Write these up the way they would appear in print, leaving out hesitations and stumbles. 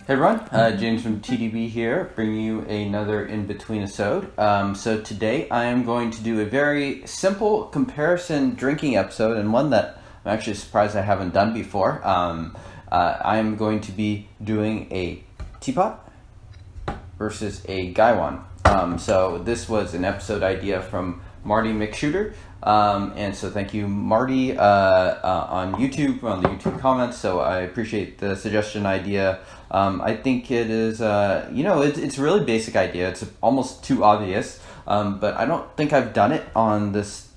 Hey everyone, James from TeaDB here, bringing you another in-between episode. So today I am going to do a very simple comparison drinking episode, and one that I'm actually surprised I haven't done before. I'm going to be doing a teapot versus a Gaiwan. So this was an episode idea from Marty McShooter. And so thank you, Marty, on YouTube, on the YouTube comments. So I appreciate the suggestion idea. I think it is, it's a really basic idea. It's almost too obvious, but I don't think I've done it on this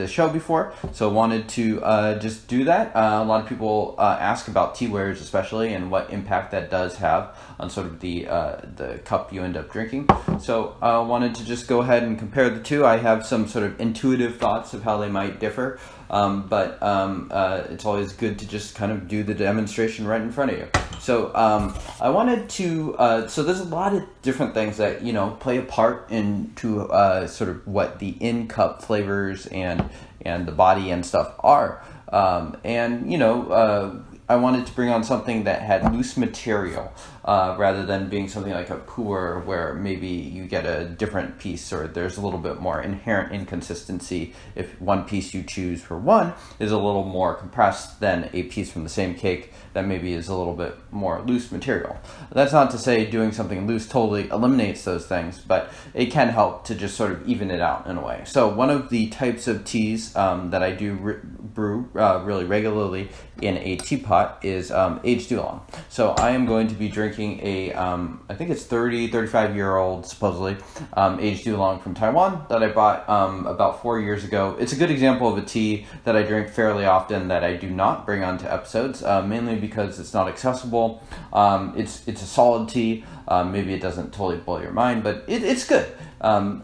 show before. So I wanted to just do that. A lot of people ask about tea wares especially, and what impact that does have on sort of the cup you end up drinking. So I wanted to just go ahead and compare the two. I have some sort of intuitive thoughts of how they might differ, but it's always good to just kind of do the demonstration right in front of you. So I wanted to, so there's a lot of different things that, play a part into sort of what the in-cup flavors and the body and stuff are. I wanted to bring on something that had loose material rather than being something like a pour where maybe you get a different piece, or there's a little bit more inherent inconsistency if one piece you choose for one is a little more compressed than a piece from the same cake that maybe is a little bit more loose material. That's not to say doing something loose totally eliminates those things, but it can help to just sort of even it out in a way. So one of the types of teas that I do brew really regularly in a teapot is aged Oolong. So I am going to be drinking a, I think it's 35-year-old supposedly, aged Oolong from Taiwan that I bought about 4 years ago. It's a good example of a tea that I drink fairly often that I do not bring onto episodes, mainly because it's not accessible. It's a solid tea. Maybe it doesn't totally blow your mind, but it's good. So I'm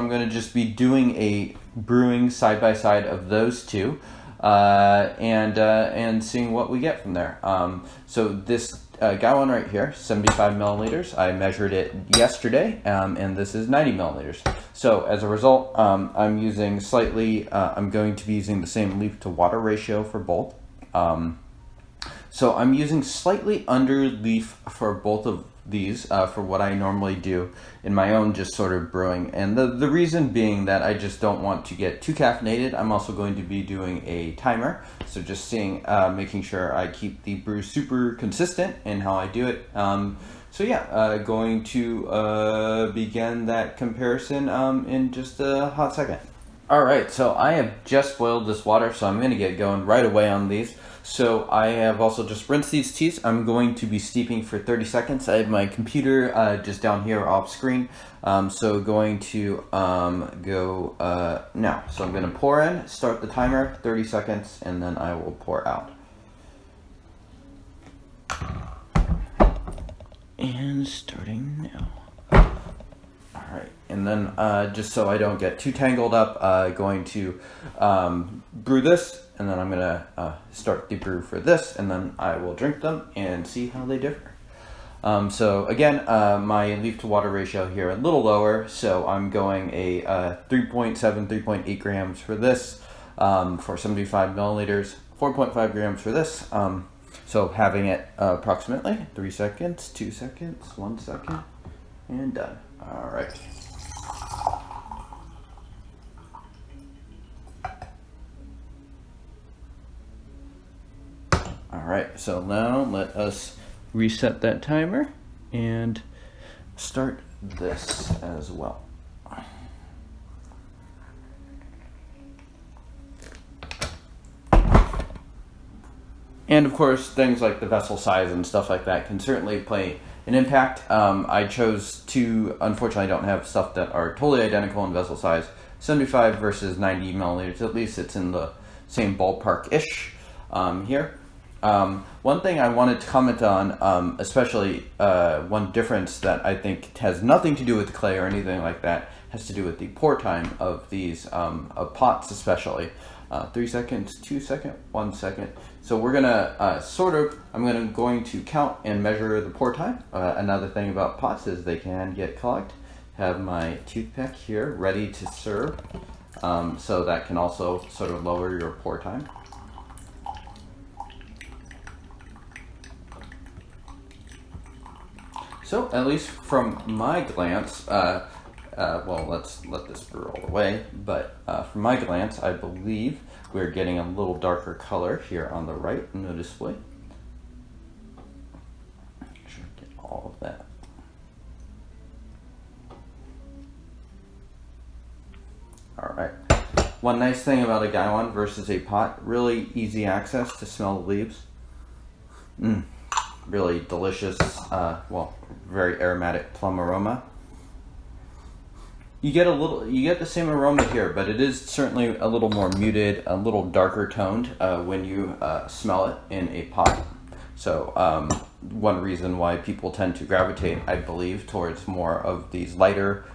going to just be doing a brewing side by side of those two, and seeing what we get from there. So this Gaiwan right here, 75 milliliters. I measured it yesterday, and this is 90 milliliters. So as a result, I'm using I'm going to be using the same leaf to water ratio for both. So I'm using slightly under leaf for both of these for what I normally do in my own just sort of brewing. And the reason being that I just don't want to get too caffeinated. I'm also going to be doing a timer. So just making sure I keep the brew super consistent in how I do it. Going to begin that comparison in just a hot second. All right, so I have just boiled this water, so I'm going to get going right away on these. So I have also just rinsed these teas. I'm going to be steeping for 30 seconds. I have my computer just down here off screen. So going to go now. So I'm going to pour in, start the timer, 30 seconds, and then I will pour out. And starting now. All right, and then just so I don't get too tangled up, going to brew this, and then I'm going to start the brew for this, and then I will drink them and see how they differ. So again, my leaf to water ratio here a little lower, so I'm going a 3.7, 3.8 grams for this, for 75 milliliters, 4.5 grams for this. So having it approximately 3 seconds, 2 seconds, 1 second, and done. All right. All right, so now let us reset that timer and start this as well. And of course, things like the vessel size and stuff like that can certainly play an impact. I chose to, unfortunately, I don't have stuff that are totally identical in vessel size. 75 versus 90 milliliters, at least it's in the same ballpark-ish here. One thing I wanted to comment on, especially one difference that I think has nothing to do with the clay or anything like that, has to do with the pour time of these of pots especially. 3 seconds, 2 seconds, 1 second. So we're gonna I'm going to count and measure the pour time. Another thing about pots is they can get clogged. Have my toothpick here ready to serve, so that can also sort of lower your pour time. So at least from my glance, well, let's let this brew all the way, but from my glance, I believe we're getting a little darker color here on the right noticeably. Make sure I get all of that. All right. One nice thing about a Gaiwan versus a pot, really easy access to smell the leaves. Really delicious, well, very aromatic plum aroma. You get the same aroma here, but it is certainly a little more muted, a little darker toned when you smell it in a pot. So one reason why people tend to gravitate, I believe, towards more of these lighter,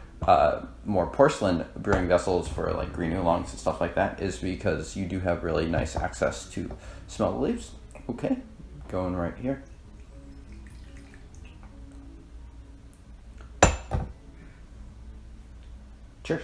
more porcelain brewing vessels for like green oolongs and stuff like that is because you do have really nice access to smell the leaves. Okay, going right here. Cheers.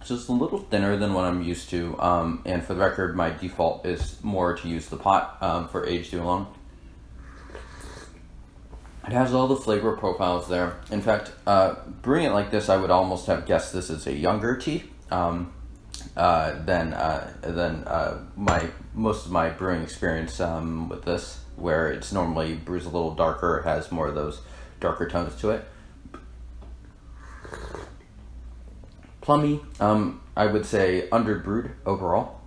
So it's a little thinner than what I'm used to, and for the record, my default is more to use the pot for aged oolong. It has all the flavor profiles there. In fact, brewing it like this, I would almost have guessed this is a younger tea. Than most of my brewing experience with this, where it's normally brews a little darker, has more of those darker tones to it. Plummy, I would say underbrewed overall.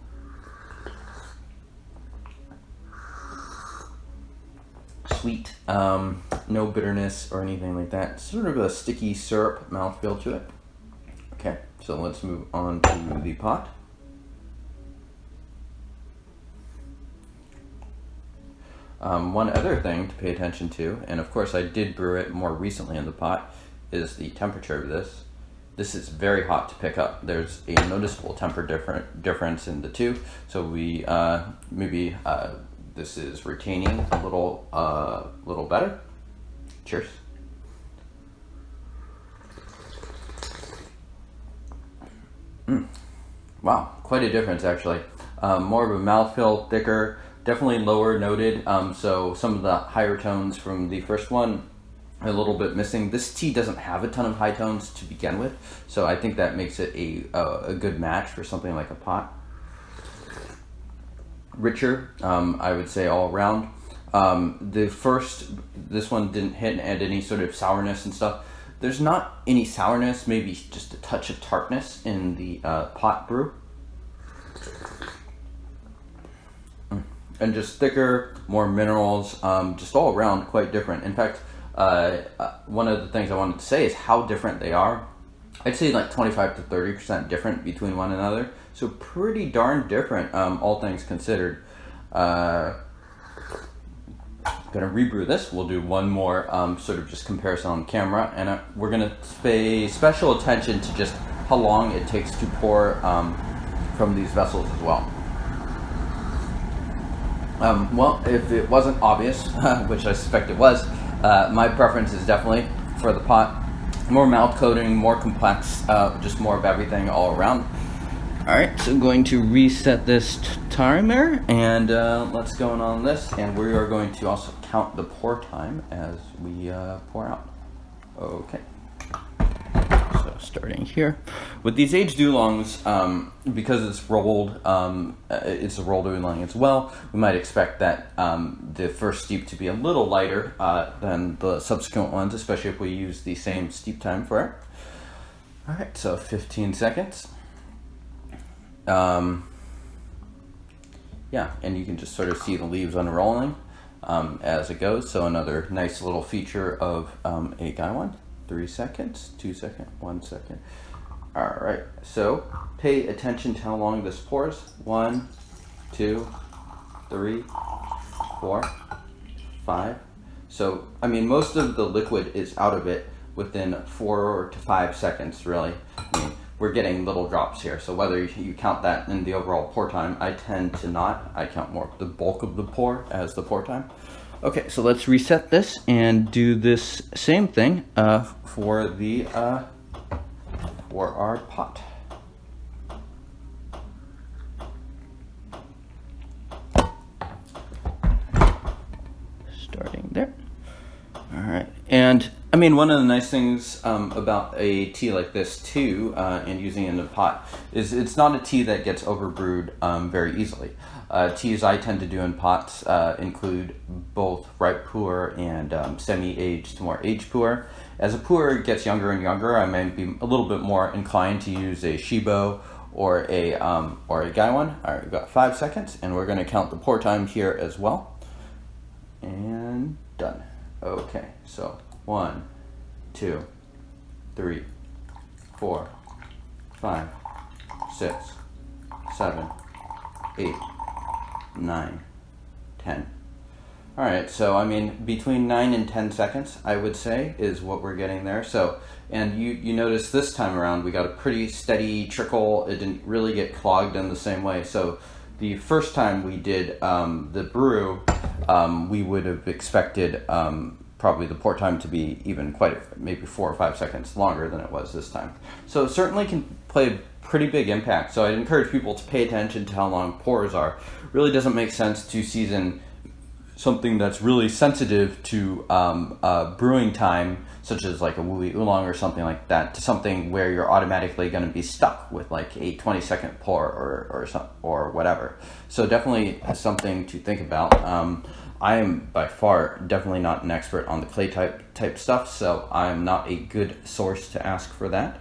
Sweet, no bitterness or anything like that. Sort of a sticky syrup mouthfeel to it. Okay, so let's move on to the pot. One other thing to pay attention to, and of course I did brew it more recently in the pot, is the temperature of this. This is very hot to pick up. There's a noticeable difference in the two. So we maybe this is retaining a little better. Cheers. Wow, quite a difference actually. More of a mouthfeel, thicker, definitely lower noted. So some of the higher tones from the first one are a little bit missing. This tea doesn't have a ton of high tones to begin with, so I think that makes it a good match for something like a pot. Richer, I would say all around. This one didn't hit and add any sort of sourness and stuff. There's not any sourness, maybe just a touch of tartness in the pot brew. And just thicker, more minerals, just all around quite different. In fact, one of the things I wanted to say is how different they are. I'd say like 25 to 30% different between one another. So pretty darn different, all things considered. Gonna rebrew this. We'll do one more sort of just comparison on camera, and we're gonna pay special attention to just how long it takes to pour from these vessels as well. Well, if it wasn't obvious, which I suspect it was, my preference is definitely for the pot. More mouth coating, more complex, just more of everything all around. All right, so I'm going to reset this timer, and let's go on this, and we are going to also count the pour time as we pour out. Okay. So starting here with these aged oolongs, because it's rolled, it's a rolled oolong as well. We might expect that the first steep to be a little lighter than the subsequent ones, especially if we use the same steep time for it. All right, so 15 seconds. Yeah, and you can just sort of see the leaves unrolling as it goes. So another nice little feature of a Gaiwan. 3 seconds, 2 seconds, 1 second. All right, so pay attention to how long this pours. 1, 2, 3, 4, 5. So, I mean, most of the liquid is out of it within 4 to 5 seconds, really. I mean, we're getting little drops here, so whether you count that in the overall pour time, I tend to not. I count more the bulk of the pour as the pour time. Okay, so let's reset this and do this same thing for the for our pot. Starting there. All right, and I mean, one of the nice things about a tea like this too, and using it in a pot, is it's not a tea that gets overbrewed very easily. Teas I tend to do in pots include both ripe pu'er and semi-aged to more aged pu'er. As a pu'er gets younger and younger, I might be a little bit more inclined to use a Shibo or a Gaiwan. All right, we've got 5 seconds, and we're going to count the pour time here as well. And done. Okay, so 1, 2, 3, 4, 5, 6, 7, 8, 9, 10. All right, so I mean, between 9 and 10 seconds, I would say, is what we're getting there. So, and you notice this time around, we got a pretty steady trickle. It didn't really get clogged in the same way. So the first time we did the brew, we would have expected probably the pour time to be even maybe 4 or 5 seconds longer than it was this time. So it certainly can play a pretty big impact. So I'd encourage people to pay attention to how long pours are. Really doesn't make sense to season something that's really sensitive to brewing time, such as like a Wooey Oolong or something like that, to something where you're automatically going to be stuck with like a 20-second pour or whatever. So definitely something to think about. I am by far definitely not an expert on the clay type stuff, so I'm not a good source to ask for that.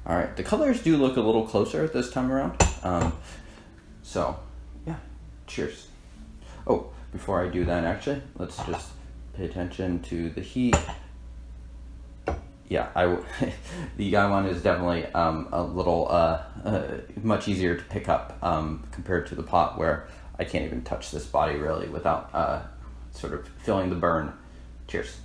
All right, the colors do look a little closer this time around. So yeah, cheers. Oh, before I do that, actually, let's just pay attention to the heat. Yeah, the Gaiwan is definitely a little much easier to pick up compared to the pot, where I can't even touch this body really without sort of feeling the burn. Cheers.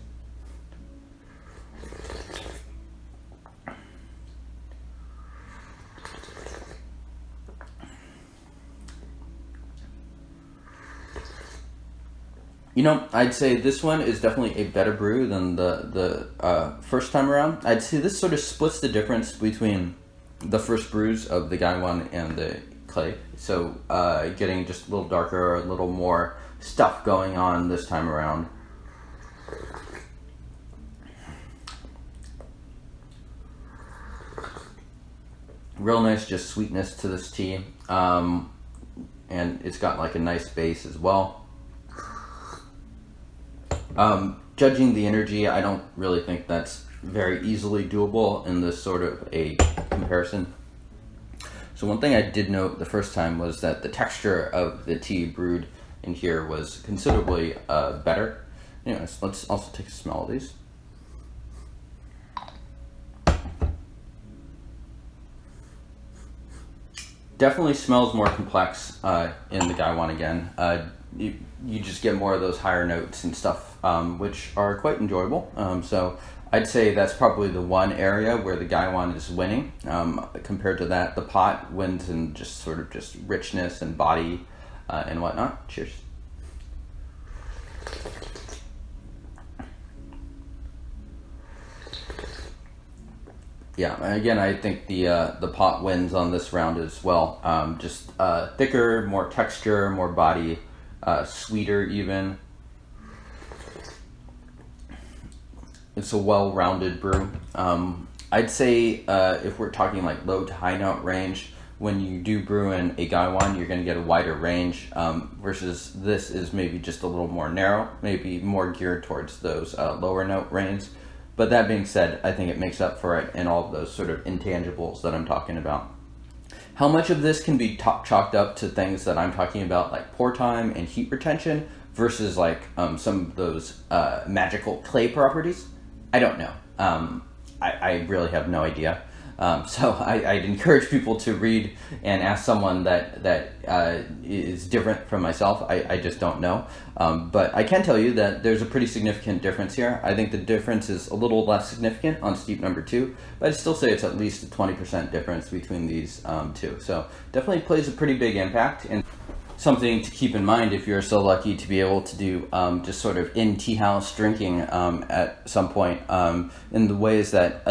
You know, I'd say this one is definitely a better brew than the first time around. I'd say this sort of splits the difference between the first brews of the Gaiwan and the clay. So getting just a little darker, a little more stuff going on this time around. Real nice just sweetness to this tea. And it's got like a nice base as well. Judging the energy, I don't really think that's very easily doable in this sort of a comparison. So one thing I did note the first time was that the texture of the tea brewed in here was considerably better. Anyways, let's also take a smell of these. Definitely smells more complex in the Gaiwan again. You just get more of those higher notes and stuff, which are quite enjoyable. So I'd say that's probably the one area where the Gaiwan is winning. Compared to that, the pot wins in just sort of just richness and body and whatnot. Cheers. Yeah, again, I think the pot wins on this round as well. Just thicker, more texture, more body, sweeter even. It's a well-rounded brew. I'd say if we're talking like low to high note range, when you do brew in a Gaiwan, you're going to get a wider range versus this is maybe just a little more narrow, maybe more geared towards those lower note range. But that being said, I think it makes up for it in all of those sort of intangibles that I'm talking about. How much of this can be chalked up to things that I'm talking about, like pour time and heat retention, versus like some of those magical clay properties? I don't know. I really have no idea. So I'd encourage people to read and ask someone that is different from myself. I just don't know. But I can tell you that there's a pretty significant difference here. I think the difference is a little less significant on steep number 2, but I'd still say it's at least a 20% difference between these two. So definitely plays a pretty big impact. And something to keep in mind if you're so lucky to be able to do just sort of in tea house drinking at some point, in the ways that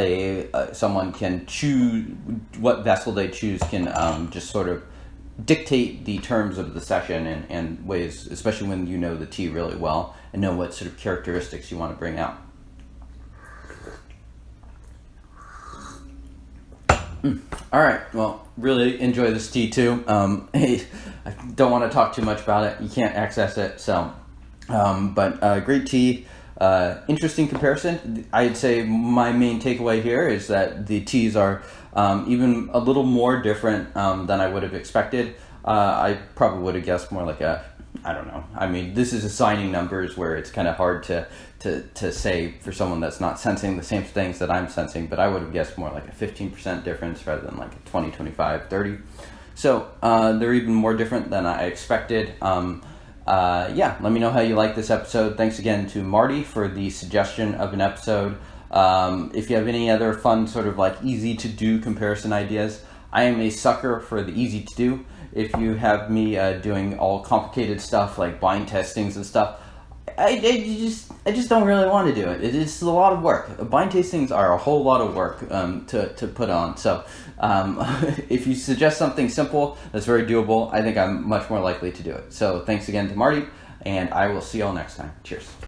someone can choose what vessel they choose can just sort of dictate the terms of the session and ways, especially when you know the tea really well and know what sort of characteristics you want to bring out. All right, well, really enjoy this tea too. I don't want to talk too much about it. You can't access it, so but great tea. Interesting comparison. I'd say my main takeaway here is that the teas are even a little more different than I would have expected. I probably would have guessed more like I don't know. I mean, this is assigning numbers where it's kind of hard to say for someone that's not sensing the same things that I'm sensing, but I would have guessed more like a 15% difference rather than like a 20, 25, 30. So they're even more different than I expected. Yeah, let me know how you like this episode. Thanks again to Marty for the suggestion of an episode. If you have any other fun sort of like easy to do comparison ideas, I am a sucker for the easy to do. If you have me doing all complicated stuff like blind testings and stuff, I just don't really want to do it. It's a lot of work. Blind tastings are a whole lot of work to put on. So if you suggest something simple that's very doable, I think I'm much more likely to do it. So thanks again to Marty, and I will see you all next time. Cheers.